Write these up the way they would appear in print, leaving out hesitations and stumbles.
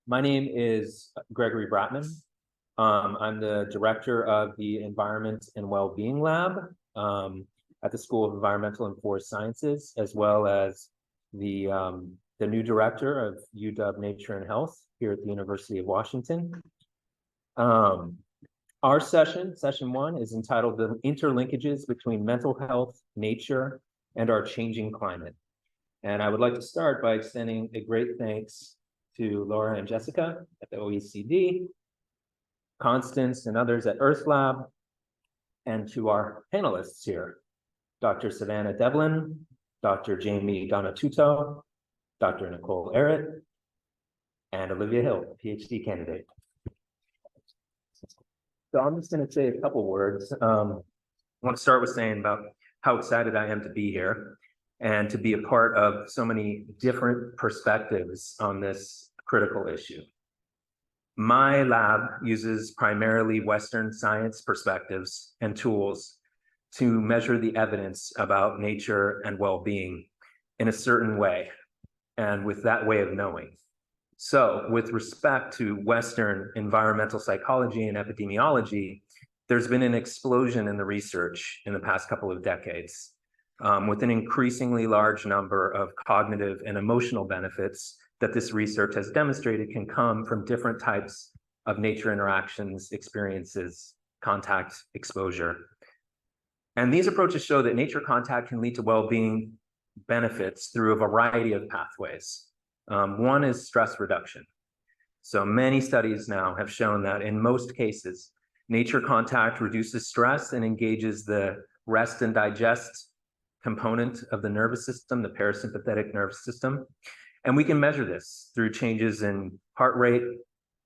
My name is Gregory Bratman. I'm the director of the Environment and Wellbeing Lab at the School of Environmental and Forest Sciences, as well as the new director of UW Nature and Health here at the University of Washington. Our session 1, is entitled The Interlinkages Between Mental Health, Nature, and Our Changing Climate. And I would like to start by extending a great thanks to Laura and Jessica at the OECD, Constance and others at Earth Lab, and to our panelists here, Dr. Savannah Devlin, Dr. Jamie Donatuto, Dr. Nicole Errett, and Olivia Hill, PhD candidate. So I'm just going to say a couple words. I want to start with saying about how excited I am to be here and to be a part of so many different perspectives on this critical issue. My lab uses primarily Western science perspectives and tools to measure the evidence about nature and well-being in a certain way, and with that way of knowing. So with respect to Western environmental psychology and epidemiology, there's been an explosion in the research in the past couple of decades, with an increasingly large number of cognitive and emotional benefits that this research has demonstrated can come from different types of nature interactions, experiences, contact, exposure. And these approaches show that nature contact can lead to well-being benefits through a variety of pathways. One is stress reduction. So many studies now have shown that in most cases, nature contact reduces stress and engages the rest and digest component of the nervous system, the parasympathetic nervous system. And we can measure this through changes in heart rate,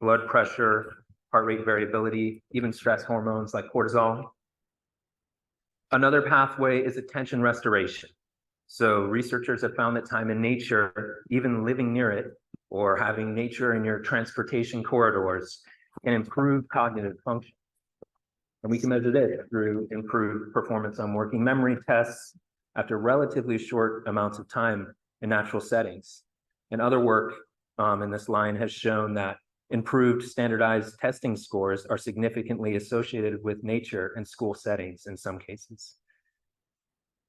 blood pressure, heart rate variability, even stress hormones like cortisol. Another pathway is attention restoration. So researchers have found that time in nature, even living near it, or having nature in your transportation corridors, can improve cognitive function. And we can measure this through improved performance on working memory tests after relatively short amounts of time in natural settings. And other work in this line has shown that improved standardized testing scores are significantly associated with nature and school settings in some cases.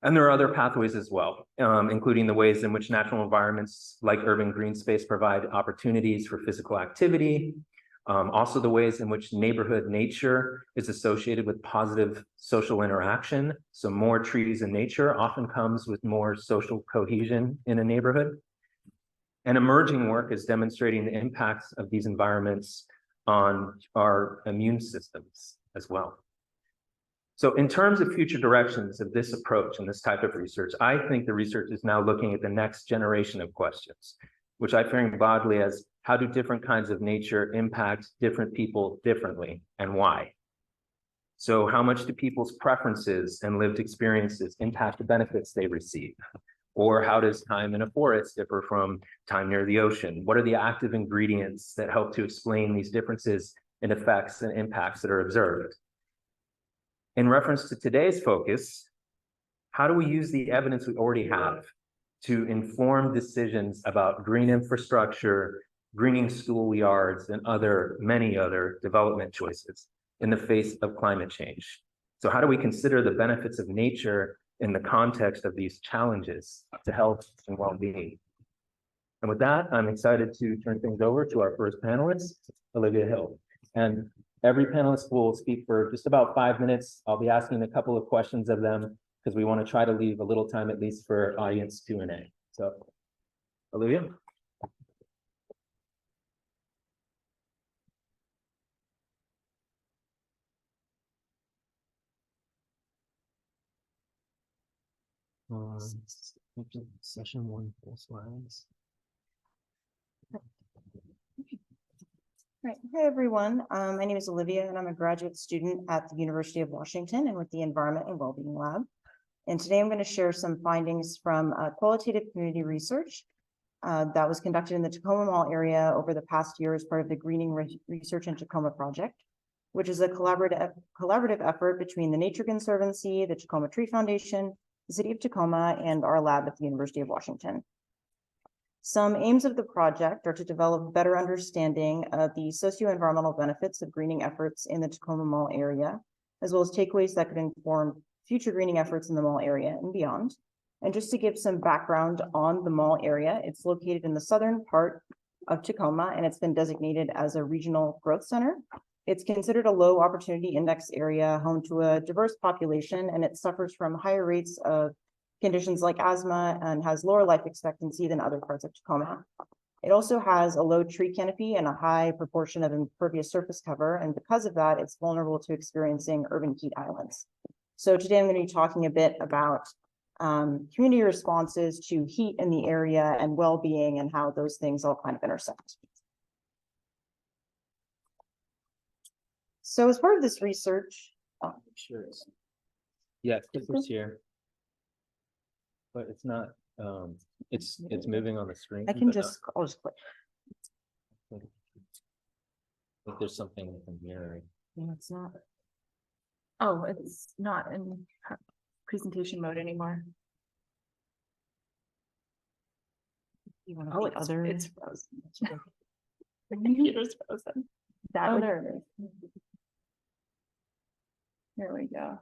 And there are other pathways as well, including the ways in which natural environments like urban green space provide opportunities for physical activity, also the ways in which neighborhood nature is associated with positive social interaction. So more trees in nature often comes with more social cohesion in a neighborhood. And emerging work is demonstrating the impacts of these environments on our immune systems as well. So in terms of future directions of this approach and this type of research, I think the research is now looking at the next generation of questions, which I frame broadly as how do different kinds of nature impact different people differently and why? So how much do people's preferences and lived experiences impact the benefits they receive? Or how does time in a forest differ from time near the ocean? What are the active ingredients that help to explain these differences in effects and impacts that are observed? In reference to today's focus, how do we use the evidence we already have to inform decisions about green infrastructure, greening schoolyards, and many other development choices in the face of climate change? So how do we consider the benefits of nature in the context of these challenges to health and well-being? And with that, I'm excited to turn things over to our first panelist, Olivia Hill. And every panelist will speak for just about 5 minutes. I'll be asking a couple of questions of them because we want to try to leave a little time at least for audience Q&A. So, Olivia. Session 1, full slides. Right. Hi, everyone. My name is Olivia, and I'm a graduate student at the University of Washington and with the Environment and Wellbeing Lab. And today I'm going to share some findings from qualitative community research that was conducted in the Tacoma Mall area over the past year as part of the Greening Research in Tacoma project, which is a collaborative effort between the Nature Conservancy, the Tacoma Tree Foundation, the City of Tacoma, and our lab at the University of Washington. Some aims of the project are to develop better understanding of the socio-environmental benefits of greening efforts in the Tacoma Mall area, as well as takeaways that could inform future greening efforts in the mall area and beyond. And just to give some background on the mall area, it's located in the southern part of Tacoma, and it's been designated as a regional growth center. It's considered a low opportunity index area, home to a diverse population, and it suffers from higher rates of conditions like asthma and has lower life expectancy than other parts of Tacoma. It also has a low tree canopy and a high proportion of impervious surface cover, and because of that, it's vulnerable to experiencing urban heat islands. So today I'm going to be talking a bit about community responses to heat in the area and well-being and how those things all kind of intersect. So as part of this research, Sure. Yeah, it's here. But it's not, it's moving on the screen. I can just, I'll just click. I think there's something in here. No, it's not. Oh, it's not in presentation mode anymore. You want to Oh, the other? it's frozen. The computer's frozen. That would, there it is. there we go.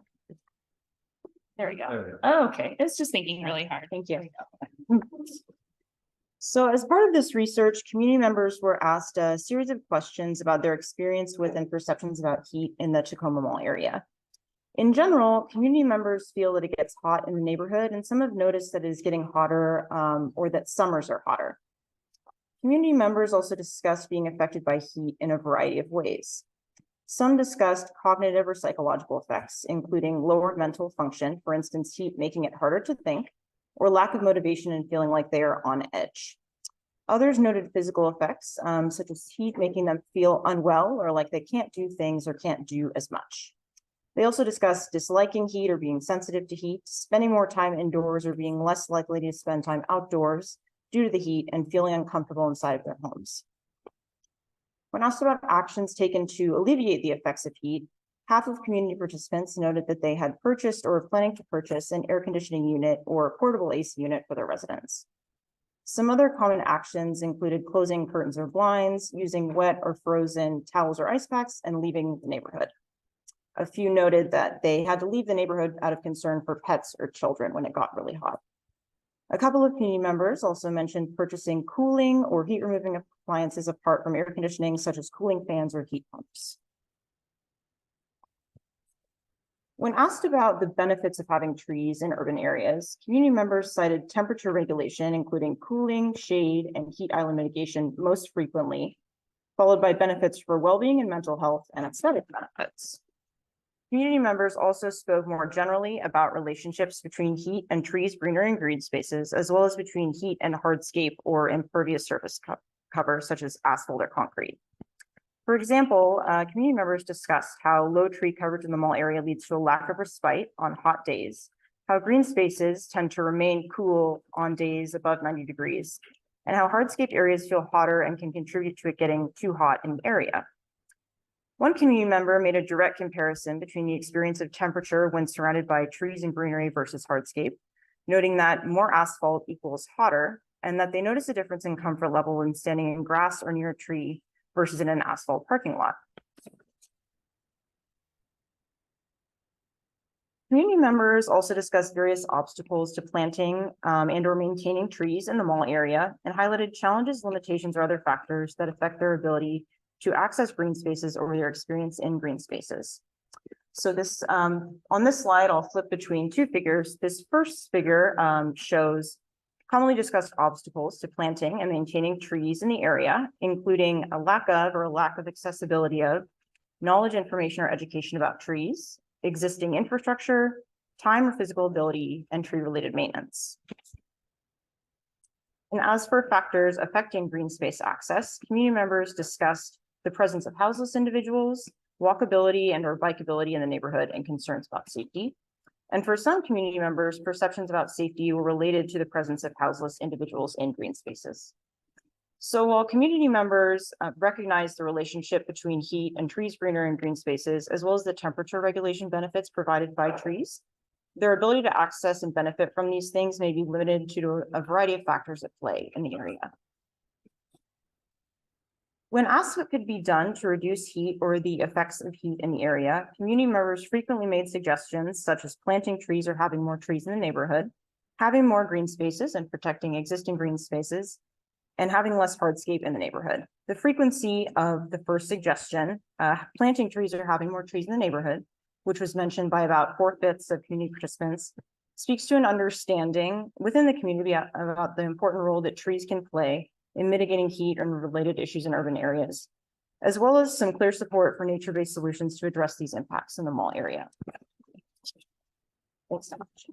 There we There go. we go. Oh, okay. It's just thinking really hard. Thank you. So as part of this research, community members were asked a series of questions about their experience with and perceptions about heat in the Tacoma Mall area. In general, community members feel that it gets hot in the neighborhood, and some have noticed that it is getting hotter or that summers are hotter. Community members also discussed being affected by heat in a variety of ways. Some discussed cognitive or psychological effects, including lowered mental function, for instance, heat making it harder to think, or lack of motivation and feeling like they are on edge. Others noted physical effects, such as heat making them feel unwell or like they can't do things or can't do as much. They also discussed disliking heat or being sensitive to heat, spending more time indoors or being less likely to spend time outdoors due to the heat, and feeling uncomfortable inside of their homes. When asked about actions taken to alleviate the effects of heat, half of community participants noted that they had purchased or were planning to purchase an air conditioning unit or a portable AC unit for their residents. Some other common actions included closing curtains or blinds, using wet or frozen towels or ice packs, and leaving the neighborhood. A few noted that they had to leave the neighborhood out of concern for pets or children when it got really hot. A couple of community members also mentioned purchasing cooling or heat removing appliances apart from air conditioning, such as cooling fans or heat pumps. When asked about the benefits of having trees in urban areas, community members cited temperature regulation, including cooling, shade, and heat island mitigation most frequently, followed by benefits for well-being and mental health and aesthetic benefits. Community members also spoke more generally about relationships between heat and trees, greenery, and green spaces, as well as between heat and hardscape or impervious surface cover, such as asphalt or concrete. For example, community members discussed how low tree coverage in the mall area leads to a lack of respite on hot days, how green spaces tend to remain cool on days above 90 degrees, and how hardscape areas feel hotter and can contribute to it getting too hot in the area. One community member made a direct comparison between the experience of temperature when surrounded by trees and greenery versus hardscape, noting that more asphalt equals hotter, and that they noticed a difference in comfort level when standing in grass or near a tree versus in an asphalt parking lot. Community members also discussed various obstacles to planting and or maintaining trees in the mall area, and highlighted challenges, limitations, or other factors that affect their ability to access green spaces or their experience in green spaces. So this on this slide, I'll flip between two figures. This first figure shows commonly discussed obstacles to planting and maintaining trees in the area, including a lack of accessibility of knowledge, information, or education about trees, existing infrastructure, time or physical ability, and tree-related maintenance. And as for factors affecting green space access, community members discussed the presence of houseless individuals, walkability and or bikeability in the neighborhood, and concerns about safety. And for some community members, perceptions about safety were related to the presence of houseless individuals in green spaces. So while community members recognize the relationship between heat and trees, greenery, and green spaces, as well as the temperature regulation benefits provided by trees, their ability to access and benefit from these things may be limited to a variety of factors at play in the area. When asked what could be done to reduce heat or the effects of heat in the area, community members frequently made suggestions such as planting trees or having more trees in the neighborhood, having more green spaces and protecting existing green spaces, and having less hardscape in the neighborhood. The frequency of the first suggestion, planting trees or having more trees in the neighborhood, which was mentioned by about 4/5 of community participants, speaks to an understanding within the community about the important role that trees can play in mitigating heat and related issues in urban areas, as well as some clear support for nature-based solutions to address these impacts in the mall area. Thanks so much.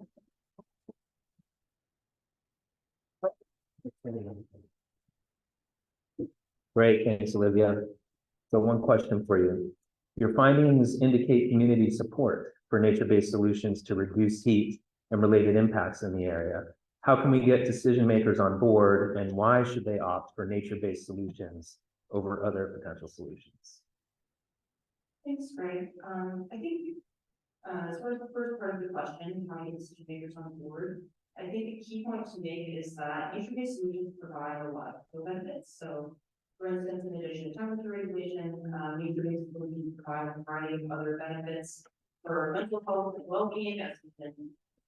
Great, thanks, Olivia. So one question for you. Your findings indicate community support for nature-based solutions to reduce heat and related impacts in the area. How can we get decision makers on board, and why should they opt for nature-based solutions over other potential solutions? Thanks, Greg. I think as far as the first part of the question, how to get decision makers on board, I think the key point to make is that nature-based solutions provide a lot of benefits. So, for instance, in addition to temperature regulation, nature-based solutions provide a variety of other benefits for mental health and well-being, as we can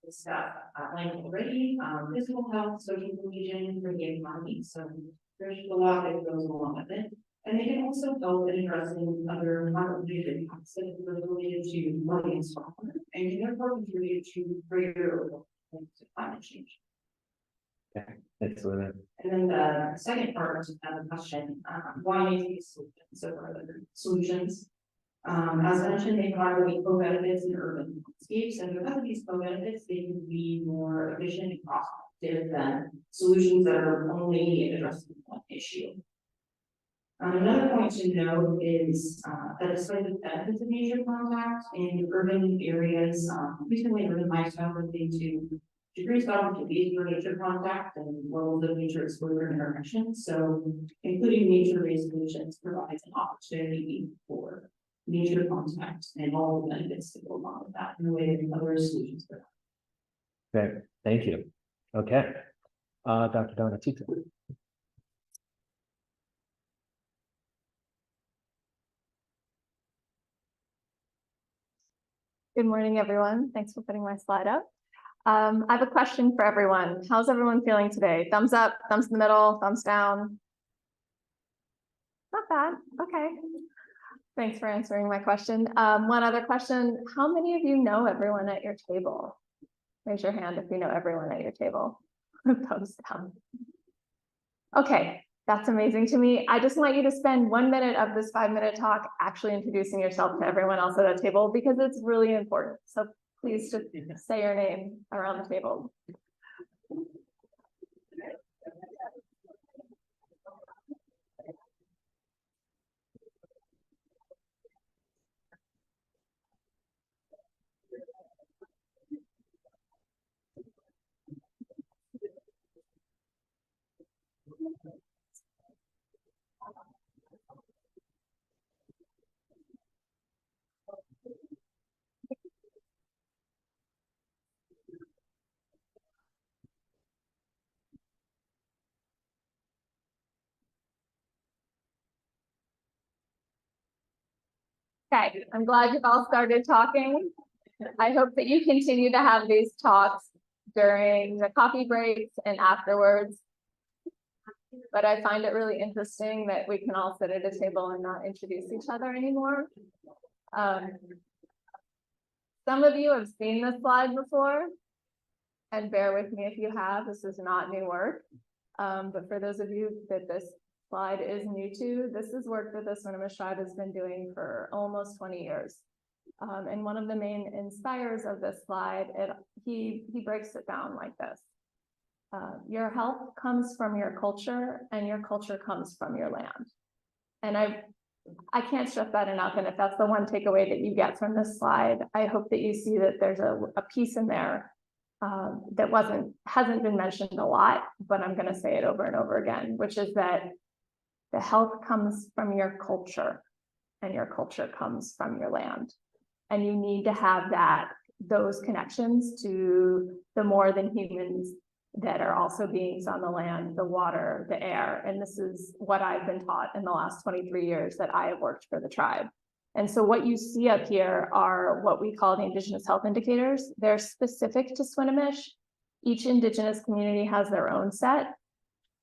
discuss outlined already, physical health, social cohesion for the economy. So there's a lot that goes along with it. And they can also help in addressing other non-related impacts that are related to money and software, and can therefore contribute to greater climate change. Okay, excellent. And then the second part of the question, why nature-based solutions over other solutions? As mentioned, they provide co-benefits in urban landscapes, and because of these co-benefits, they can be more efficient and cost-effective than solutions that are only addressing one issue. Another point to note is that despite the benefits of nature contact in urban areas, recently urban lifestyle relating to decreased opportunities for nature contact and levels of nature exposure and interaction. So including nature-based solutions provides an opportunity for nature contact and all the benefits that go along with that in a way that other solutions provide. Okay, thank you. Okay, Dr. Donatito. Good morning, everyone. Thanks for putting my slide up. I have a question for everyone. How's everyone feeling today? Thumbs up, thumbs in the middle, thumbs down. Not bad. Okay. Thanks for answering my question. One other question. How many of you know everyone at your table? Raise your hand if you know everyone at your table. Thumbs down. Okay, that's amazing to me. I just want you to spend 1 minute of this 5-minute talk actually introducing yourself to everyone else at the table, because it's really important. So please just say your name around the table. Okay, I'm glad you've all started talking. I hope that you continue to have these talks during the coffee breaks and afterwards. But I find it really interesting that we can all sit at a table and not introduce each other anymore. Some of you have seen this slide before, and bear with me if you have. This is not new work. But for those of you that this slide is new to, this is work that the Sonoma Tribe has been doing for almost 20 years. And one of the main inspirers of this slide, he breaks it down like this. Your health comes from your culture, and your culture comes from your land. And I can't stress that enough. And if that's the one takeaway that you get from this slide, I hope that you see that there's a piece in there that hasn't been mentioned a lot, but I'm going to say it over and over again, which is that the health comes from your culture, and your culture comes from your land. And you need to have that those connections to the more than humans that are also beings on the land, the water, the air. And this is what I've been taught in the last 23 years that I have worked for the tribe. And so what you see up here are what we call the Indigenous health indicators. They're specific to Swinomish. Each Indigenous community has their own set.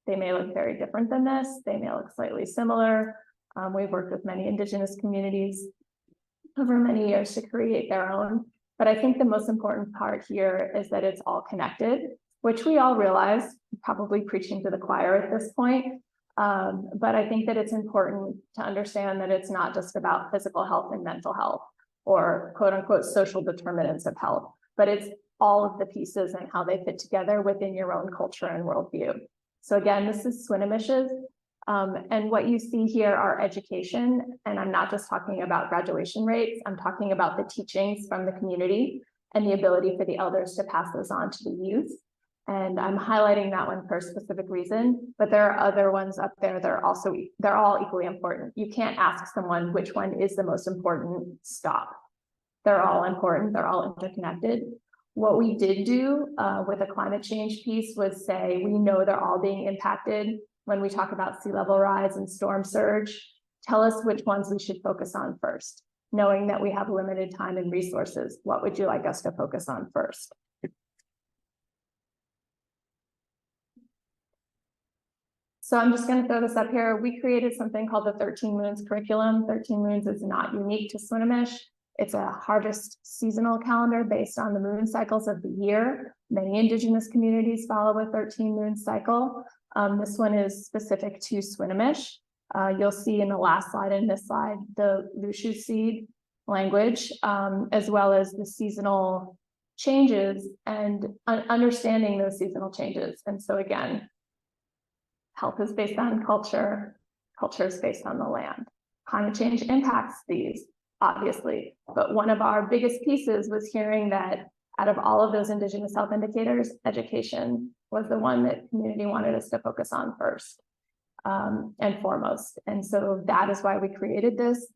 They may look very different than this. They may look slightly similar. We've worked with many Indigenous communities over many years to create their own. But I think the most important part here is that it's all connected, which we all realize, probably preaching to the choir at this point. But I think that it's important to understand that it's not just about physical health and mental health or quote unquote social determinants of health, but it's all of the pieces and how they fit together within your own culture and worldview. So again, this is Swinomish's. And what you see here are education, and I'm not just talking about graduation rates, I'm talking about the teachings from the community and the ability for the elders to pass those on to the youth. And I'm highlighting that one for a specific reason, but there are other ones up there that are also, they're all equally important. You can't ask someone which one is the most important, stop. They're all important, they're all interconnected. What we did do with a climate change piece was say, we know they're all being impacted. When we talk about sea level rise and storm surge, tell us which ones we should focus on first. Knowing that we have limited time and resources, what would you like us to focus on first? So I'm just going to throw this up here. We created something called the 13 Moons curriculum. 13 Moons is not unique to Swinomish. It's a harvest seasonal calendar based on the moon cycles of the year. Many Indigenous communities follow a 13 moon cycle. This one is specific to Swinomish. You'll see in the last slide and this slide, the Lushu seed language, as well as the seasonal changes and understanding those seasonal changes. And so again, health is based on culture, culture is based on the land. Climate change impacts these, obviously, but one of our biggest pieces was hearing that out of all of those Indigenous health indicators, education was the one that community wanted us to focus on first and foremost. And so that is why we created this.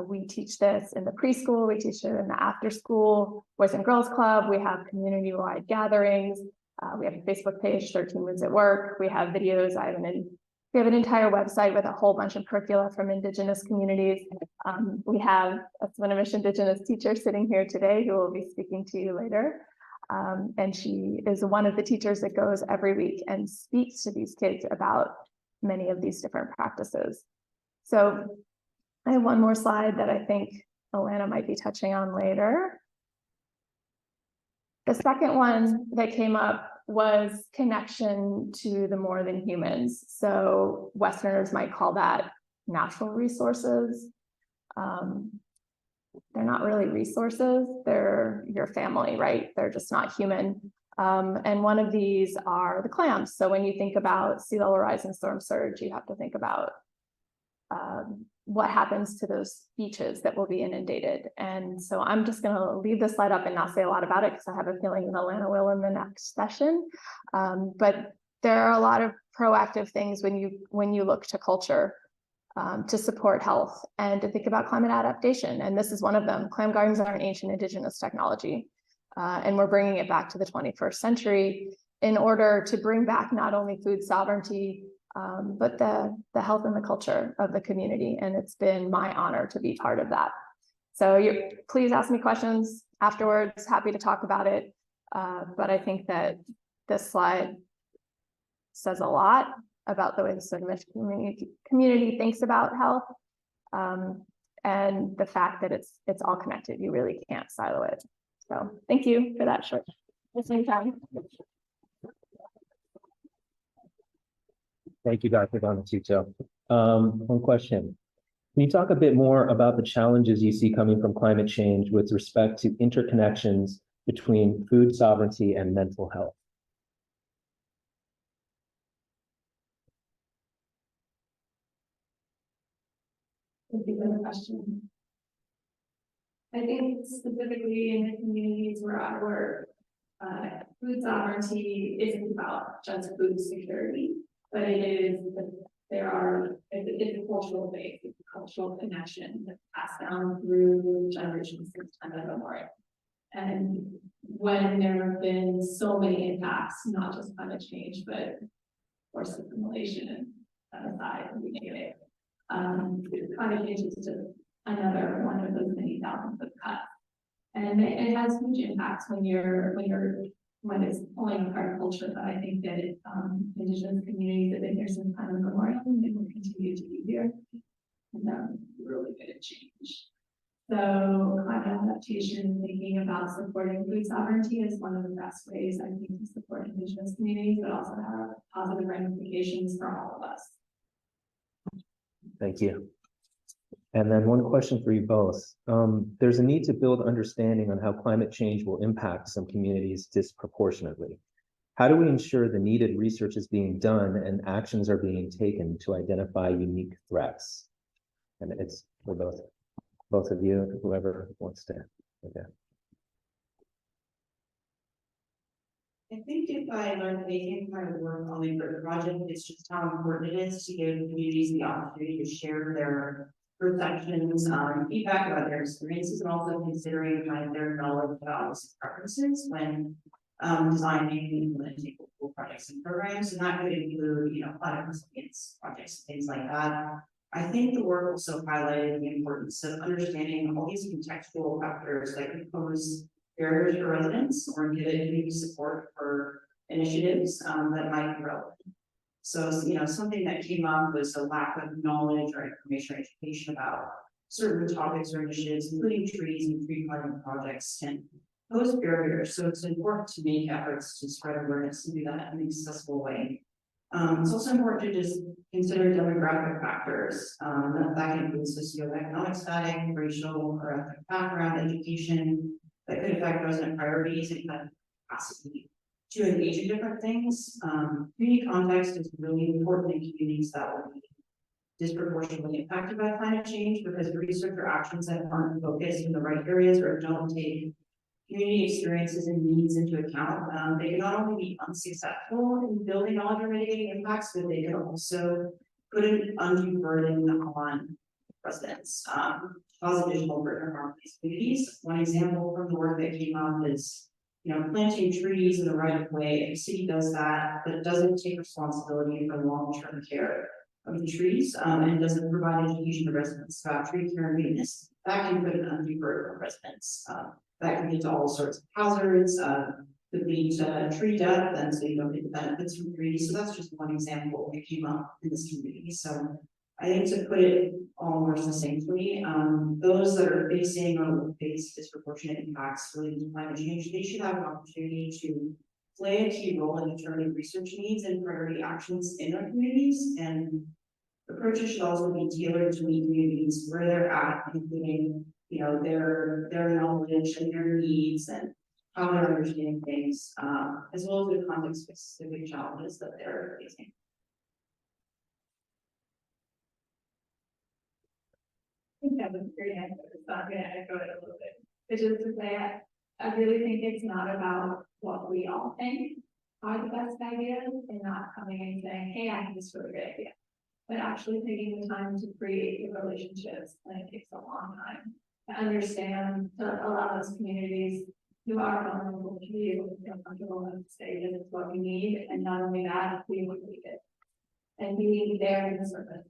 We teach this in the preschool, we teach it in the after school, Boys and Girls Club, we have community-wide gatherings, we have a Facebook page, 13 Moons at Work, we have videos, we have an entire website with a whole bunch of curricula from Indigenous communities. We have a Swinomish Indigenous teacher sitting here today who will be speaking to you later. And she is one of the teachers that goes every week and speaks to these kids about many of these different practices. So I have one more slide that I think Alana might be touching on later. The second one that came up was connection to the more than humans. So Westerners might call that natural resources. They're not really resources, they're your family, right? They're just not human. And one of these are the clams. So when you think about sea level rise and storm surge, you have to think about what happens to those beaches that will be inundated. And so I'm just going to leave this slide up and not say a lot about it because I have a feeling Alana will in the next session. But there are a lot of proactive things when you look to culture to support health and to think about climate adaptation. And this is one of them. Clam gardens are an ancient Indigenous technology. And we're bringing it back to the 21st century in order to bring back not only food sovereignty, but the health and the culture of the community. And it's been my honor to be part of that. So please ask me questions afterwards, happy to talk about it. But I think that this slide says a lot about the way the Swinomish community thinks about health and the fact that it's all connected. You really can't silo it. So thank you for that short listening time. Thank you, Dr. Donatito. One question. Can you talk a bit more about the challenges you see coming from climate change with respect to interconnections between food sovereignty and mental health? Thank you for the question. I think specifically in the communities where I work, food sovereignty isn't about just food security, but it is it's a cultural base, it's a cultural connection that's passed down through generations since time immemorial. And when there have been so many impacts, not just climate change, but forced assimilation aside, we negative. Climate change is just another one of those many thousands of cuts. And it has huge impacts when it's pulling apart culture, but I think that Indigenous communities have been here since time immemorial and they will continue to be here. And they're really good at change. So climate adaptation, thinking about supporting food sovereignty is one of the best ways I think to support Indigenous communities, but also have positive ramifications for all of us. Thank you. And then one question for you both. There's a need to build understanding on how climate change will impact some communities disproportionately. How do we ensure the needed research is being done and actions are being taken to identify unique threats? And it's for both of you, whoever wants to. Okay. I think if I learned anything from my work on the Errett project, it's just how important it is to give communities the opportunity to share their perceptions, feedback about their experiences, and also considering kind of their knowledge about preferences when designing and implementing projects and programs. And that could include, climate resilience projects, things like that. I think the work also highlighted the importance of understanding all these contextual factors that can pose barriers for residents or give community support for initiatives that might be relevant. So, something that came up was a lack of knowledge or information or education about certain topics or initiatives, including trees and tree planting projects, can pose barriers. So it's important to make efforts to spread awareness and do that in an accessible way. It's also important to just consider demographic factors. That includes socioeconomic status, racial or ethnic background, education, that could affect resident priorities and kind of capacity to engage in different things. Community context is really important in communities that will be disproportionately impacted by climate change, because research or actions that aren't focused in the right areas or don't take community experiences and needs into account, they can not only be unsuccessful in building knowledge or mitigating impacts, but they can also put an undue burden on residents, cause additional burden on these communities. One example from the work that came up is, planting trees in the right of way. If the city does that, but doesn't take responsibility for long-term care of the trees, and doesn't provide education to residents about tree care and maintenance, that can put an undue burden on residents. That can lead to all sorts of hazards, could lead to tree death, and so you don't get the benefits from trees. So that's just one example that came up in this community. So I think to put it all more succinctly, those that are facing or will face disproportionate impacts related to climate change, they should have an opportunity to play a key role in determining research needs and priority actions in our communities. And approaches should also be tailored to meet communities where they're at, including their knowledge and their needs and how they're understanding things, as well as the context-specific challenges that they're facing. I think that was a great answer. It's not going to echo it a little bit. It's just to say, I really think it's not about what we all think are the best ideas and not coming and saying, hey, I have this really good idea, but actually taking the time to create the relationships. And it takes a long time to understand, to allow those communities who are vulnerable to be able to feel comfortable and say this is what we need. And not only that, we will need it. And we need there in the service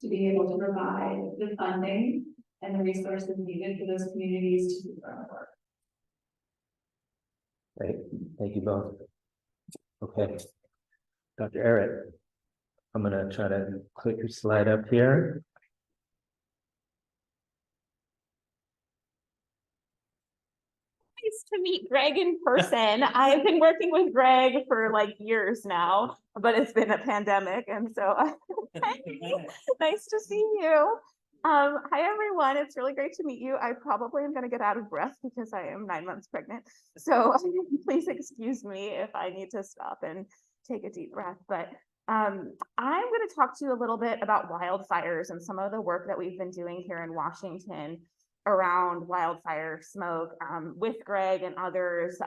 to be able to provide the funding and the resources needed for those communities to do their work. Great, thank you both. Okay, Dr. Errett, I'm gonna try to click your slide up here. Nice to meet Greg in person. I've been working with Greg for like years now, but it's been a pandemic, and so nice to see you. Hi everyone, it's really great to meet you. I probably am going to get out of breath because I am 9 months pregnant, so please excuse me if I need to stop and take a deep breath. But I'm going to talk to you a little bit about wildfires and some of the work that we've been doing here in Washington around wildfire smoke with Greg and others,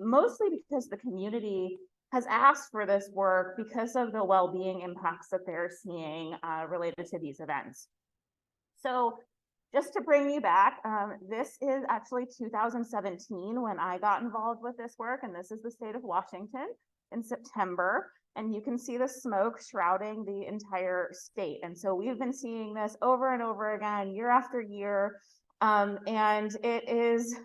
mostly because the community has asked for this work because of the well-being impacts that they're seeing related to these events. So just to bring you back, this is actually 2017 when I got involved with this work, and this is the state of Washington in September. And you can see the smoke shrouding the entire state. And so we've been seeing this over and over again, year after year. And it is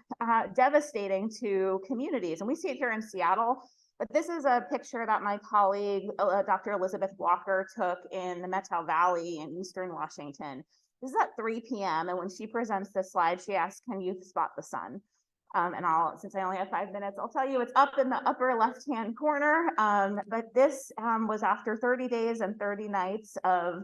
devastating to communities. And we see it here in Seattle, but this is a picture that my colleague, Dr. Elizabeth Walker, took in the Methow Valley in Eastern Washington. This is at 3 p.m. And when she presents this slide, she asks, can you spot the sun? And since I only have 5 minutes, I'll tell you it's up in the upper left-hand corner. But this was after 30 days and 30 nights of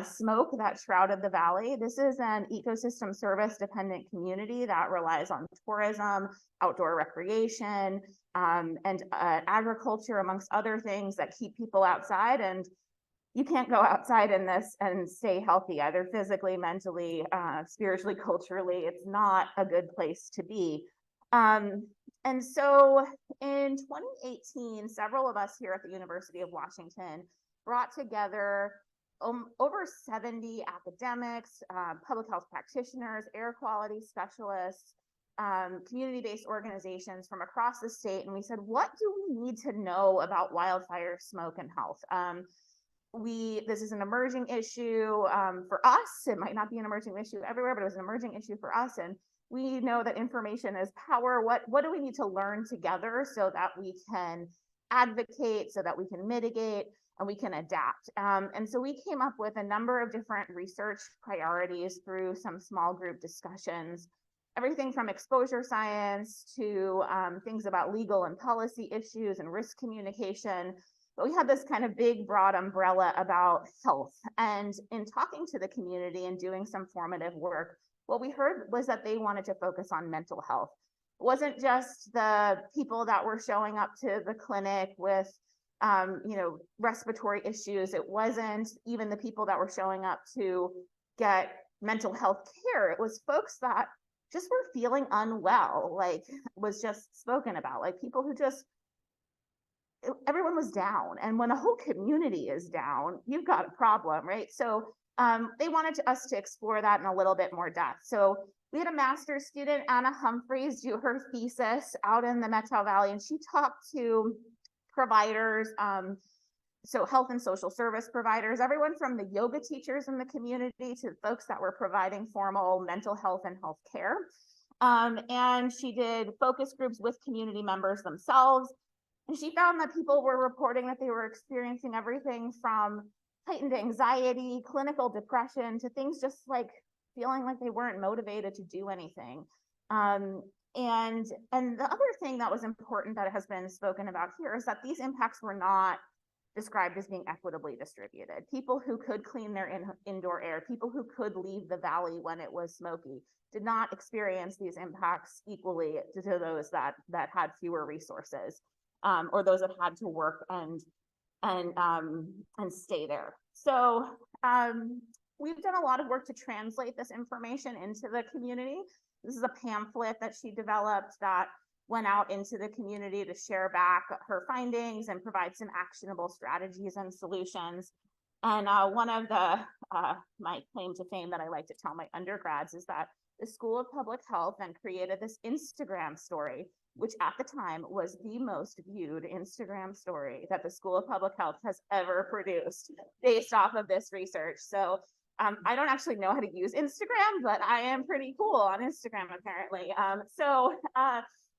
smoke that shrouded the valley. This is an ecosystem service dependent community that relies on tourism, outdoor recreation, and agriculture, amongst other things that keep people outside. And you can't go outside in this and stay healthy, either physically, mentally, spiritually, culturally. It's not a good place to be. And so in 2018, several of us here at the University of Washington brought together over 70 academics, public health practitioners, air quality specialists, community-based organizations from across the state. And we said, what do we need to know about wildfire smoke and health? This is an emerging issue for us. It might not be an emerging issue everywhere, but it was an emerging issue for us. And we know that information is power. What do we need to learn together so that we can advocate, so that we can mitigate, and we can adapt? And so we came up with a number of different research priorities through some small group discussions, everything from exposure science to things about legal and policy issues and risk communication. But we had this kind of big, broad umbrella about health. And in talking to the community and doing some formative work, what we heard was that they wanted to focus on mental health. It wasn't just the people that were showing up to the clinic with respiratory issues. It wasn't even the people that were showing up to get mental health care. It was folks that just were feeling unwell, like was just spoken about, like people who just, everyone was down. And when a whole community is down, you've got a problem, right? So they wanted us to explore that in a little bit more depth. So we had a master's student, Anna Humphreys, do her thesis out in the Methow Valley, and she talked to providers, so health and social service providers, everyone from the yoga teachers in the community to folks that were providing formal mental health and health care. And she did focus groups with community members themselves. And she found that people were reporting that they were experiencing everything from heightened anxiety, clinical depression, to things just like feeling like they weren't motivated to do anything. And the other thing that was important that has been spoken about here is that these impacts were not described as being equitably distributed. People who could clean their indoor air, people who could leave the valley when it was smoky, did not experience these impacts equally to those that had fewer resources, or those that had to work and stay there. So we've done a lot of work to translate this information into the community. This is a pamphlet that she developed that went out into the community to share back her findings and provide some actionable strategies and solutions. And one of my claim to fame that I like to tell my undergrads is that the School of Public Health then created this Instagram story, which at the time was the most viewed Instagram story that the School of Public Health has ever produced based off of this research. So I don't actually know how to use Instagram, but I am pretty cool on Instagram apparently.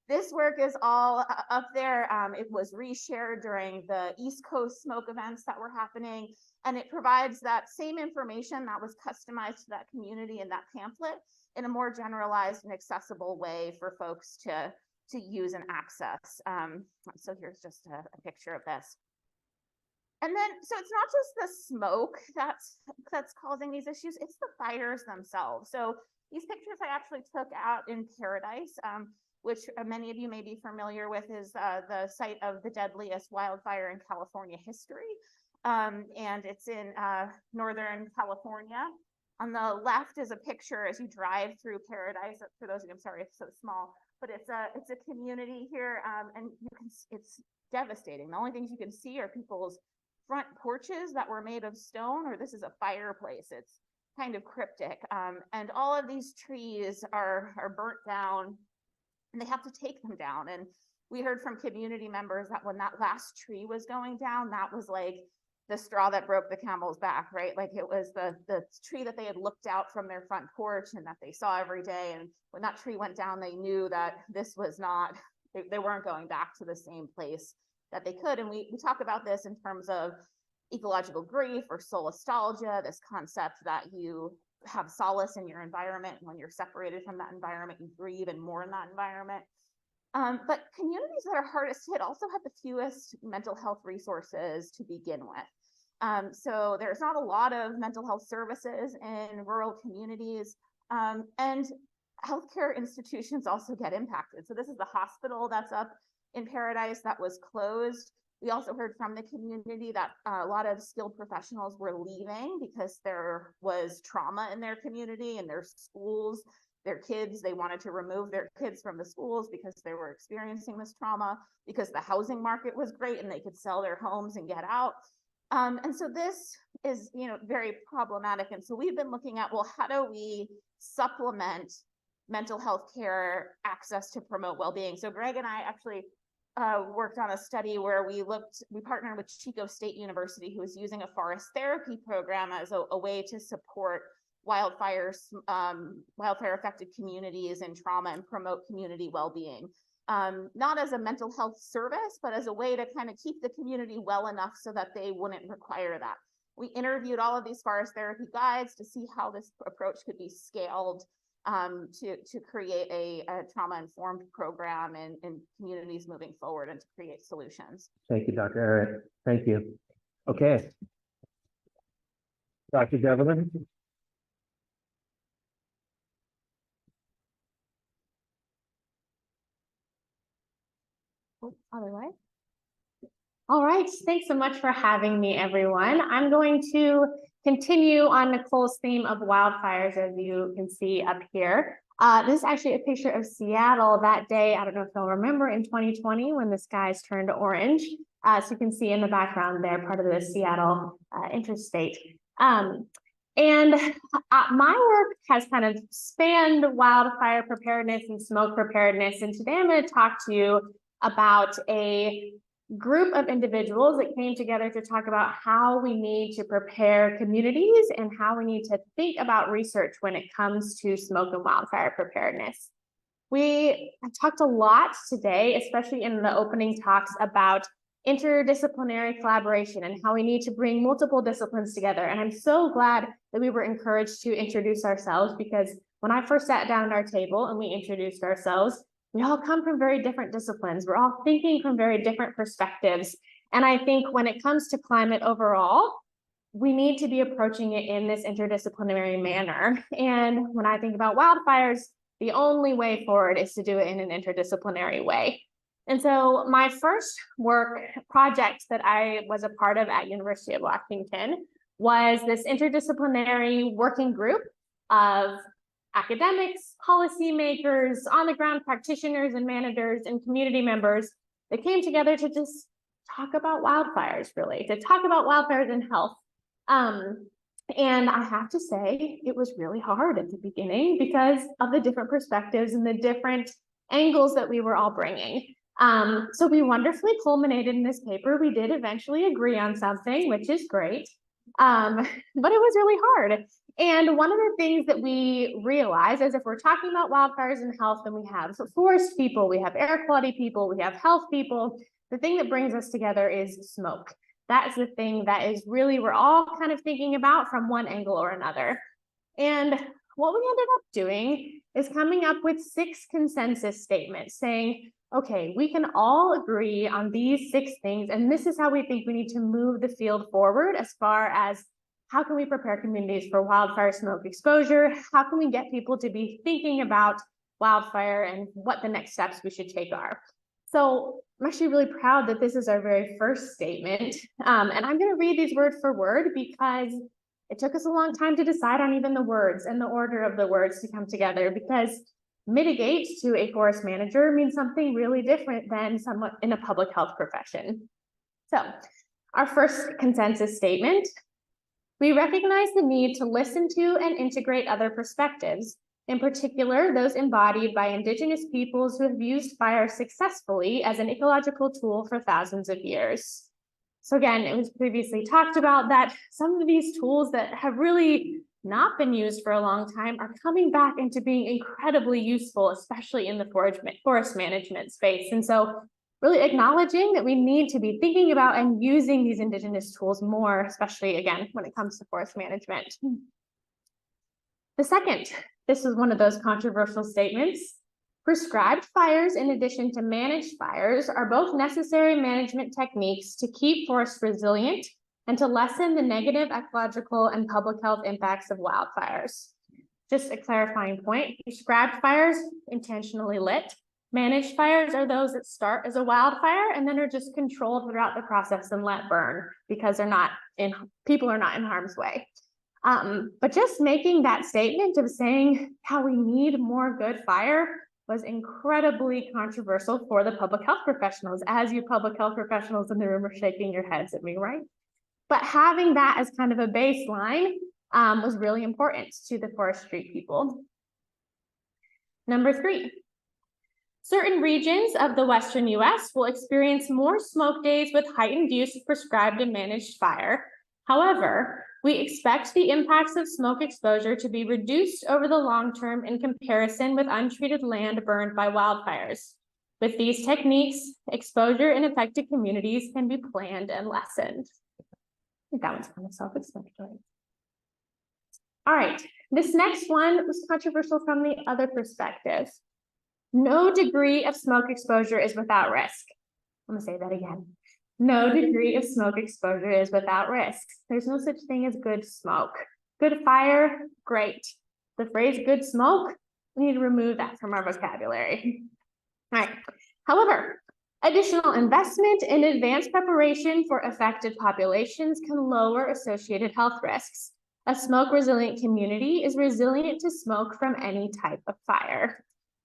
This work is all up there. It was reshared during the East Coast smoke events that were happening, and it provides that same information that was customized to that community in that pamphlet in a more generalized and accessible way for folks to use and access. So here's just a picture of this. And then, so it's not just the smoke that's causing these issues, it's the fires themselves. So these pictures I actually took out in Paradise, which many of you may be familiar with, is the site of the deadliest wildfire in California history. And it's in Northern California. On the left is a picture as you drive through Paradise. For those of you, I'm sorry, it's so small, but it's a community here, and it's devastating. The only things you can see are people's front porches that were made of stone, or this is a fireplace. It's kind of cryptic. And all of these trees are burnt down and they have to take them down. And we heard from community members that when that last tree was going down, that was like the straw that broke the camel's back, right? Like it was the tree that they had looked out from their front porch and that they saw every day. And when that tree went down, they knew that this was not, they weren't going back to the same place that they could. And we talk about this in terms of ecological grief or solastalgia, this concept that you have solace in your environment. When you're separated from that environment, you grieve and mourn that environment. But communities that are hardest hit also have the fewest mental health resources to begin with. So there's not a lot of mental health services in rural communities, and healthcare institutions also get impacted. So this is the hospital that's up in Paradise that was closed. We also heard from the community that a lot of skilled professionals were leaving because there was trauma in their community and their schools, their kids. They wanted to remove their kids from the schools because they were experiencing this trauma, because the housing market was great and they could sell their homes and get out. And so this is, very problematic. And so we've been looking at, well, how do we supplement mental health care access to promote well-being? So Greg and I actually worked on a study where we partnered with Chico State University, who is using a forest therapy program as a way to support wildfire affected communities and trauma and promote community well-being. Not as a mental health service, but as a way to kind of keep the community well enough so that they wouldn't require that. We interviewed all of these forest therapy guides to see how this approach could be scaled to create a trauma-informed program in communities moving forward and to create solutions. Thank you, Dr. Errett. Thank you. Okay. Dr. Devlin. Other way. All right, thanks so much for having me, everyone. I'm going to continue on Nicole's theme of wildfires, as you can see up here. This is actually a picture of Seattle that day. I don't know if you'll remember in 2020 when the skies turned orange. So you can see in the background there, part of the Seattle interstate. And my work has kind of spanned wildfire preparedness and smoke preparedness. And today I'm going to talk to you about a group of individuals that came together to talk about how we need to prepare communities and how we need to think about research when it comes to smoke and wildfire preparedness. We talked a lot today, especially in the opening talks, about interdisciplinary collaboration and how we need to bring multiple disciplines together. And I'm so glad that we were encouraged to introduce ourselves, because when I first sat down at our table and we introduced ourselves, we all come from very different disciplines. We're all thinking from very different perspectives. And I think when it comes to climate overall, we need to be approaching it in this interdisciplinary manner. And when I think about wildfires, the only way forward is to do it in an interdisciplinary way. And so my first work project that I was a part of at University of Washington was this interdisciplinary working group of academics, policymakers, on-the-ground practitioners and managers and community members that came together to just talk about wildfires, really, to talk about wildfires and health. And I have to say, it was really hard at the beginning because of the different perspectives and the different angles that we were all bringing. So we wonderfully culminated in this paper. We did eventually agree on something, which is great. But it was really hard. And one of the things that we realize is if we're talking about wildfires and health, then we have forest people, we have air quality people, we have health people. The thing that brings us together is smoke. That is the thing that is really, we're all kind of thinking about from one angle or another. And what we ended up doing is coming up with 6 consensus statements saying, okay, we can all agree on these 6 things, and this is how we think we need to move the field forward as far as how can we prepare communities for wildfire smoke exposure? How can we get people to be thinking about wildfire and what the next steps we should take are? So I'm actually really proud that this is our very first statement. And I'm going to read these word for word because it took us a long time to decide on even the words and the order of the words to come together, because mitigate to a forest manager means something really different than someone in a public health profession. So our first consensus statement: We recognize the need to listen to and integrate other perspectives, in particular, those embodied by Indigenous peoples who have used fire successfully as an ecological tool for thousands of years. So again, it was previously talked about that some of these tools that have really not been used for a long time are coming back into being incredibly useful, especially in the forest management space. And so really acknowledging that we need to be thinking about and using these Indigenous tools more, especially again, when it comes to forest management. The second, this is one of those controversial statements. Prescribed fires, in addition to managed fires, are both necessary management techniques to keep forests resilient and to lessen the negative ecological and public health impacts of wildfires. Just a clarifying point, prescribed fires, intentionally lit. Managed fires are those that start as a wildfire and then are just controlled throughout the process and let burn because people are not in harm's way. But just making that statement of saying how we need more good fire was incredibly controversial for the public health professionals, as you public health professionals in the room are shaking your heads at me, right? But having that as kind of a baseline was really important to the forestry people. Number 3, certain regions of the Western US will experience more smoke days with heightened use of prescribed and managed fire. However, we expect the impacts of smoke exposure to be reduced over the long term in comparison with untreated land burned by wildfires. With these techniques, exposure in affected communities can be planned and lessened. I think that one's kind of self-explanatory. All right, this next one was controversial from the other perspective. No degree of smoke exposure is without risk. I'm gonna say that again. No degree of smoke exposure is without risk. There's no such thing as good smoke. Good fire, great. The phrase good smoke, we need to remove that from our vocabulary. All right. However, additional investment in advanced preparation for affected populations can lower associated health risks. A smoke-resilient community is resilient to smoke from any type of fire.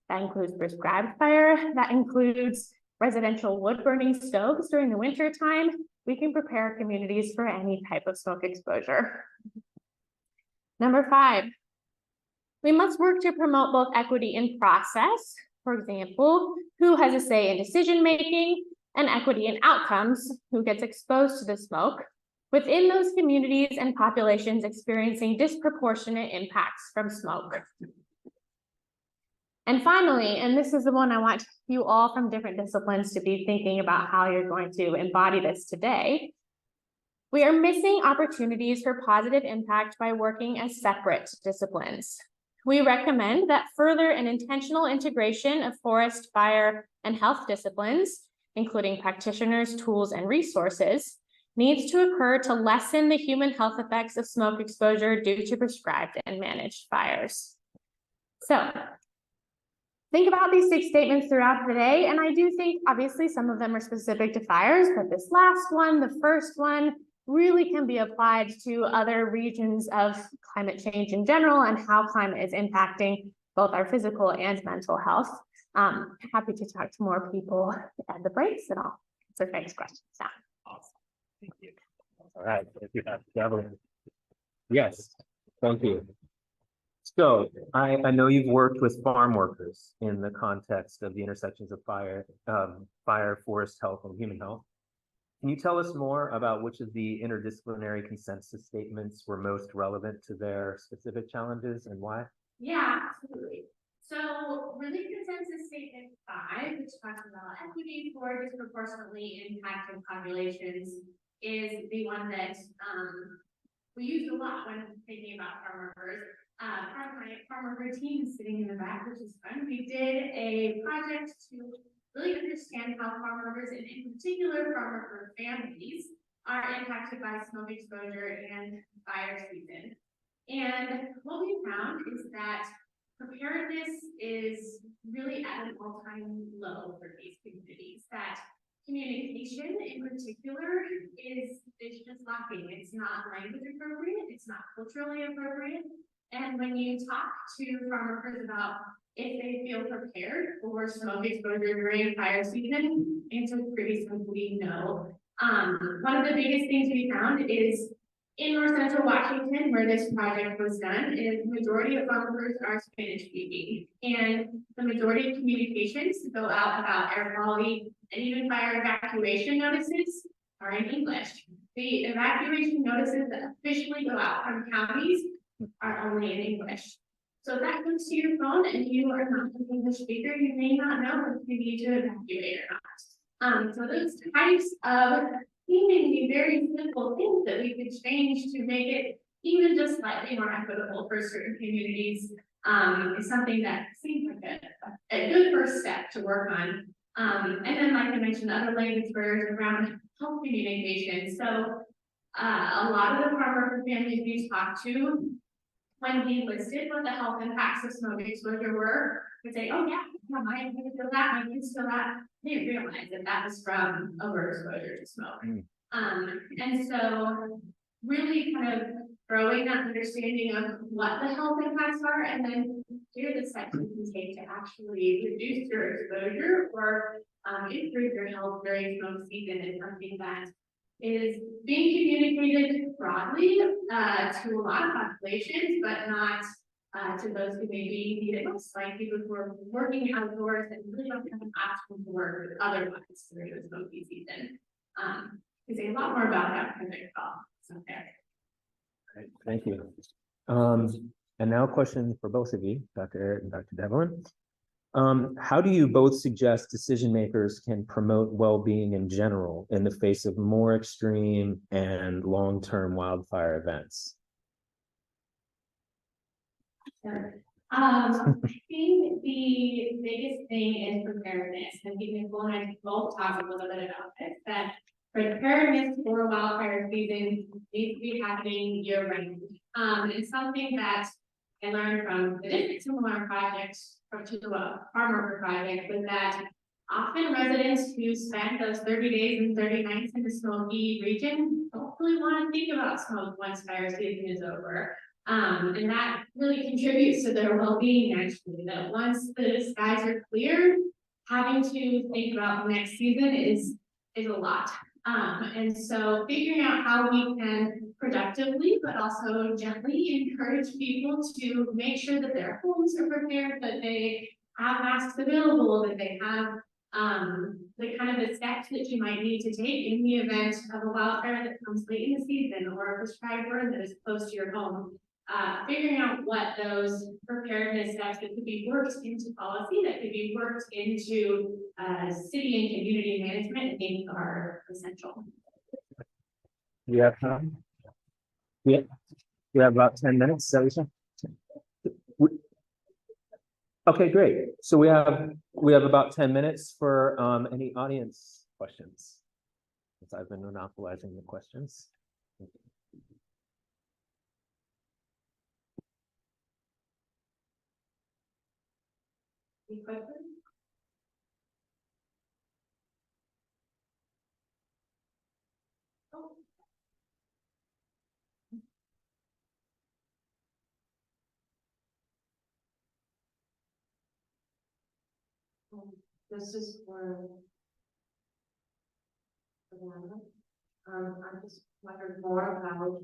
That includes prescribed fire, that includes residential wood-burning stoves during the winter time. We can prepare communities for any type of smoke exposure. Number 5, we must work to promote both equity in process, for example, who has a say in decision-making, and equity in outcomes, who gets exposed to the smoke, within those communities and populations experiencing disproportionate impacts from smoke. And finally, and this is the one I want you all from different disciplines to be thinking about how you're going to embody this today. We are missing opportunities for positive impact by working as separate disciplines. We recommend that further and intentional integration of forest, fire, and health disciplines, including practitioners, tools, and resources, needs to occur to lessen the human health effects of smoke exposure due to prescribed and managed fires. So, think about these 6 statements throughout the day, and I do think obviously some of them are specific to fires, but this last one, the first one, really can be applied to other regions of climate change in general and how climate is impacting both our physical and mental health. Happy to talk to more people at the breaks and I'll answer Greg's questions now. Awesome. Thank you. All right. Thank you, Dr. Devlin. Yes, thank you. So I know you've worked with farm workers in the context of the intersections of fire, forest health, and human health. Can you tell us more about which of the interdisciplinary consensus statements were most relevant to their specific challenges and why? Yeah, absolutely. So really consensus statement 5, which talks about equity for disproportionately impacted populations, is the one that we used a lot when thinking about farm workers. Part of my farm worker team is sitting in the back, which is fun. We did a project to really understand how farm workers, and in particular farm worker families, are impacted by smoke exposure and fire season. And what we found is that preparedness is really at an all-time low for these communities. That communication in particular is just lacking. It's not language appropriate, it's not culturally appropriate. And when you talk to farm workers about if they feel prepared for smoke exposure during fire season, answer is pretty simply no. One of the biggest things we found is in North Central Washington, where this project was done, is majority of farmers are Spanish speaking. And the majority of communications go out about air quality and even fire evacuation notices are in English. The evacuation notices that officially go out from counties are only in English. So if that comes to your phone and you are not an English speaker, you may not know if you need to evacuate or not. So those types of seemingly very simple things that we could change to make it even just slightly more equitable for certain communities is something that seems like a good first step to work on. And then, like I mentioned, other language barriers around health communication. So a lot of the farmer families we talked to, when we listed what the health impacts of smoke exposure were, would say, oh yeah, my kids feel that, my kids feel that. They didn't realize that that was from overexposure to smoke. And so really kind of growing that understanding of what the health impacts are, and then here are the steps you can take to actually reduce your exposure or improve your health during smoke season is something that is being communicated broadly to a lot of populations, but not to those who maybe need it most, like people who are working outdoors and really don't have an option to work otherwise during the smoky season. We say a lot more about that in the call. So there. Great, thank you. And now a question for both of you, Dr. Errett and Dr. Devlin. How do you both suggest decision makers can promote well-being in general in the face of more extreme and long-term wildfire events? Sure. I think the biggest thing is preparedness, and Nicole and I both talked a little bit about this, that preparedness for wildfire season needs to be happening year-round. It's something that I learned from the district similar project to a farmer project, was that often residents who spend those 30 days and 30 nights in the smoky region don't really want to think about smoke once fire season is over. And that really contributes to their well-being, actually, that once the skies are clear, having to think about the next season is a lot. And so figuring out how we can productively, but also gently encourage people to make sure that their homes are prepared, that they have masks available, that they have the kind of the steps that you might need to take in the event of a wildfire that comes late in the season, or a prescribed burn that is close to your home. Figuring out what those preparedness steps that could be worked into policy, that could be worked into city and community management, I think are essential. We have time. Yeah, we have about 10 minutes. Is that what you said? Okay, great. So we have about 10 minutes for any audience questions, since I've been monopolizing the questions. Any questions? This is for I just wondered more about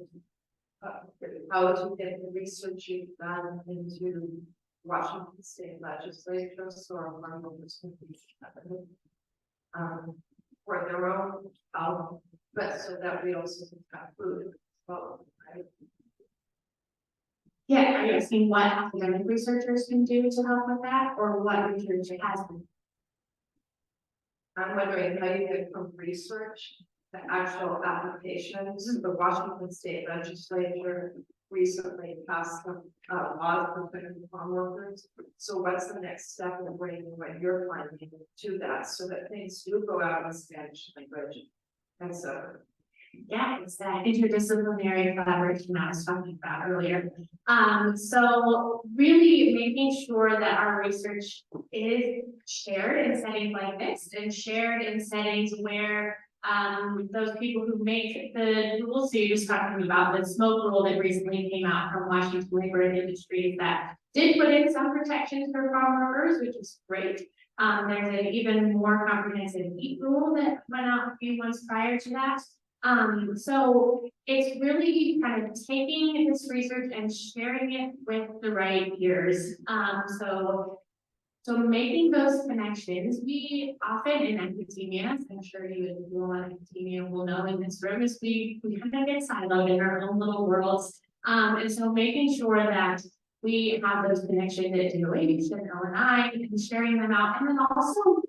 how to get the research you've done into Washington State Legislature, so our members can be for their own health, but so that we also have food as well, right? Yeah, are you asking what academic researchers can do to help with that, or what research has been? I'm wondering how you get from research to actual applications. The Washington State Legislature recently passed some laws for farm workers. So what's the next step in bringing what you're finding to that, so that things do go out in Spanish language? And so, Yeah, it's that interdisciplinary collaboration I was talking about earlier. So really making sure that our research is shared in settings like this, and shared in settings where those people who make the rules, so you're just talking about the smoke rule that recently came out from Washington Labor and Industries that did put in some protections for farm workers, which is great. There's an even more comprehensive heat rule that went out a few months prior to that. So it's really kind of taking this research and sharing it with the right peers. So making those connections, we often in academia, as I'm sure you in academia will know in this room, is we kind of get siloed in our own little worlds. And so making sure that we have those connections at DOH and L&I and sharing them out. And then also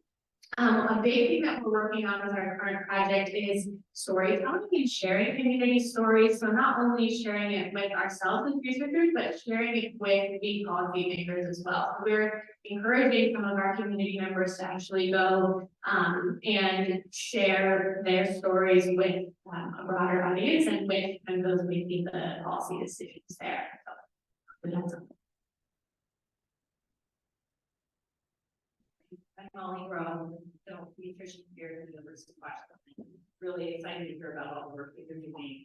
a big thing that we're working on with our current project is storytelling and sharing community stories. So not only sharing it with ourselves as researchers, but sharing it with the policy makers as well. So we're encouraging some of our community members to actually go and share their stories with a broader audience and with those making the policy decisions there. So that's I'm Molly Rowe, nutrition here at the University of Washington. Really excited to hear about all the work that you're doing.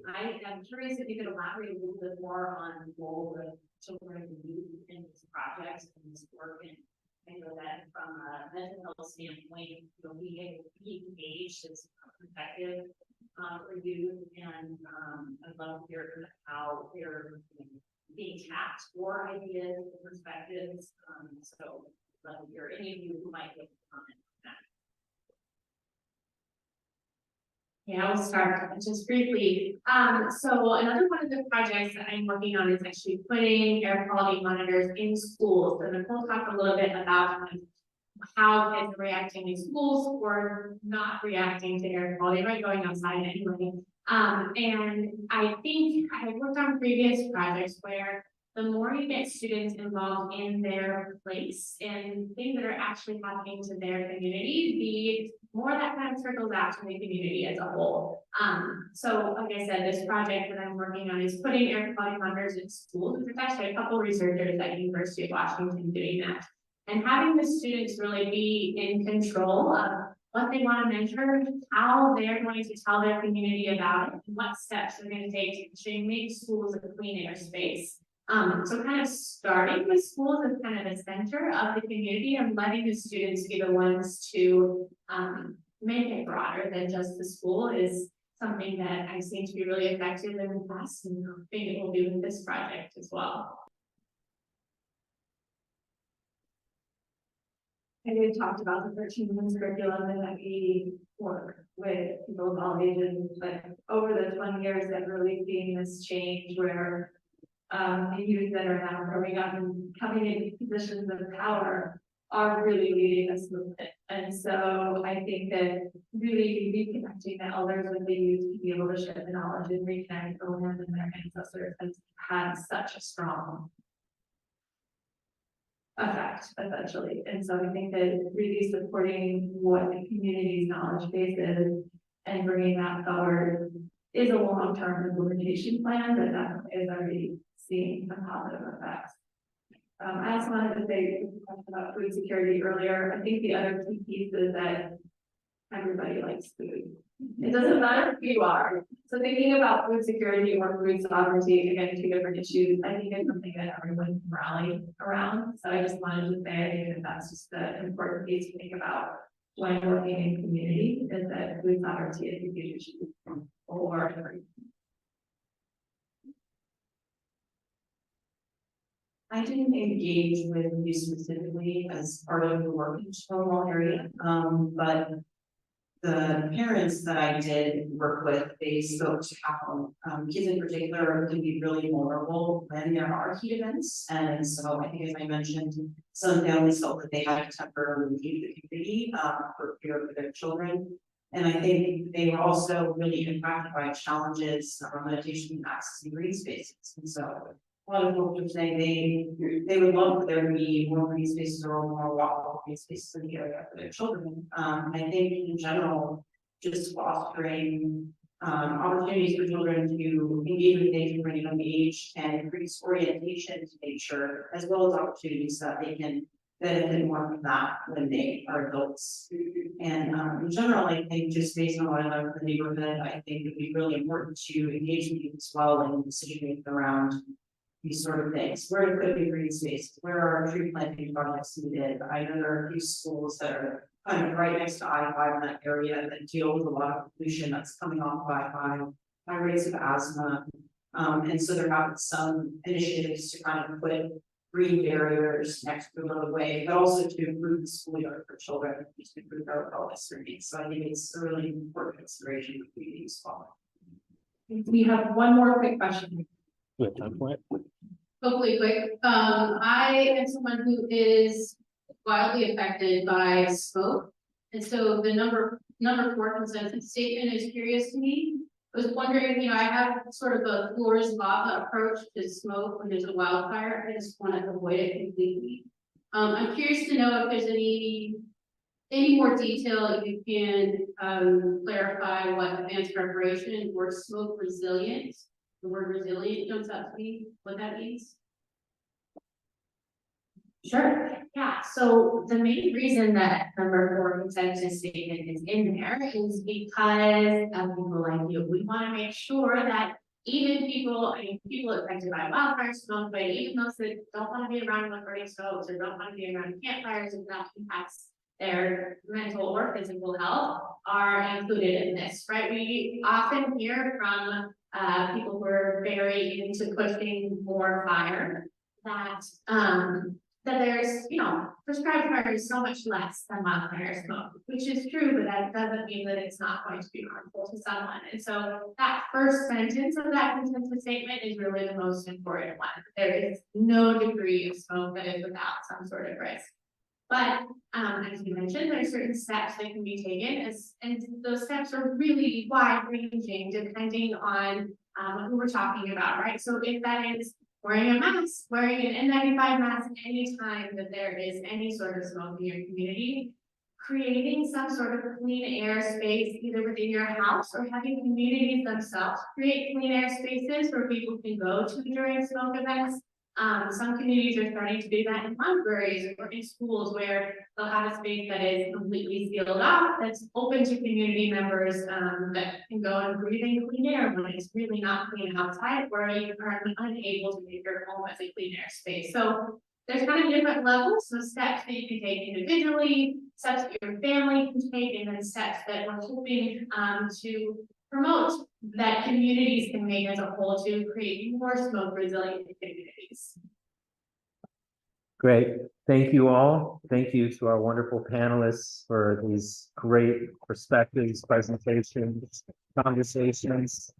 I am curious if you could elaborate a little bit more on the role of children and youth in this project and this work. And I know that from a mental health standpoint, you'll be able to be engaged as effective for youth. And I'd love to hear how they're being tapped for ideas and perspectives. So let me hear any of you who might like to comment on that. Yeah, I'll start just briefly. So another one of the projects that I'm working on is actually putting air quality monitors in schools. So Nicole talked a little bit about how kids are reacting in schools or not reacting to air quality, right? Going outside anyway. And I think I've worked on previous projects where the more you get students involved in their place and things that are actually happening to their community, the more that kind of trickles out to the community as a whole. So like I said, this project that I'm working on is putting air quality monitors in schools. There's actually a couple researchers at University of Washington doing that. And having the students really be in control of what they want to measure, how they're going to tell their community about it, and what steps they're going to take to actually make schools a clean air space. So kind of starting with schools as kind of the center of the community and letting the students be the ones to make it broader than just the school is something that I've seen to be really effective in the past, and I think it will do with this project as well. I did talk about the 13-month curriculum and that we work with people of all ages, but over the 20 years I've really seen this change where the youth that are now growing up and coming into positions of power are really leading this movement. And so I think that really reconnecting the elders with the youth to be able to share the knowledge and reconnect with them and their ancestors has had such a strong effect, essentially. And so I think that really supporting what the community's knowledge base is and bringing that forward is a long-term implementation plan that is already seeing some positive effects. I also wanted to say about food security earlier. I think the other key piece is that everybody likes food. It doesn't matter who you are. So thinking about food security or food sovereignty, again, two different issues, I think it's something that everyone can rally around. So I just wanted to say, I think that that's just the important piece to think about when working in community, is that food sovereignty is a huge issue for everyone. I didn't engage with you specifically as part of the work in Stonewall area, but the parents that I did work with, they spoke to how kids in particular can be really vulnerable when there are heat events. And so I think, as I mentioned, some families felt that they had to temporarily leave the community for fear for their children. And I think they were also really impacted by challenges around limitation and accessing green spaces. And so a lot of folks are saying they would love for there to be more green spaces or more walkable green spaces in the area for their children. I think in general, just fostering opportunities for children to engage with nature from a young age and increase orientation to nature, as well as opportunities so that they can benefit more from that when they are adults. And in general, I think just based on what I learned from the neighborhood, I think it'd be really important to engage with youth as well in decision making around these sort of things. Where could be green space? Where are tree planting projects needed? I know there are a few schools that are kind of right next to I-5 in that area that deal with a lot of pollution that's coming off of I-5, high rates of asthma. And so they're having some initiatives to kind of put green barriers next to the roadway, but also to improve the schoolyard for children, to improve their wellness needs. So I think it's a really important consideration that we need to follow. We have one more quick question. We have time for it. Hopefully quick. I am someone who is wildly affected by smoke. And so the number 4 consensus statement is curious to me. I was wondering, I have sort of a floors lava approach to smoke when there's a wildfire. I just want to avoid it completely. I'm curious to know if there's any more detail you can clarify what advanced preparation or smoke resilient, the word resilient jumps out to me, what that means. Sure, yeah, so the main reason that number 4 consensus statement is in there is because of people like you. We want to make sure that even people affected by wildfire smoke, but even those that don't want to be around with burning stoves or don't want to be around campfires, and that impacts their mental or physical health, are included in this, right? We often hear from people who are very into pushing more fire that there's, prescribed fire is so much less than wildfire smoke, which is true, but that doesn't mean that it's not going to be harmful to someone. And so that first sentence of that consensus statement is really the most important one. There is no degree of smoke that is without some sort of risk. But as you mentioned, there are certain steps that can be taken, and those steps are really wide-ranging depending on who we're talking about, right? So if that is wearing a mask, wearing an N95 mask anytime that there is any sort of smoke in your community, creating some sort of clean air space either within your house or having communities themselves create clean air spaces where people can go to during smoke events. Some communities are starting to do that in libraries or in schools where they'll have a space that is completely sealed off, that's open to community members that can go and breathe in clean air when it's really not clean outside, or you are unable to make your home as a clean air space. So there's kind of different levels of steps that you can take individually, steps that your family can take, and then steps that we're hoping to promote that communities can make as a whole to create more smoke resilient communities. Great. Thank you all. Thank you to our wonderful panelists for these great perspectives, presentations, conversations.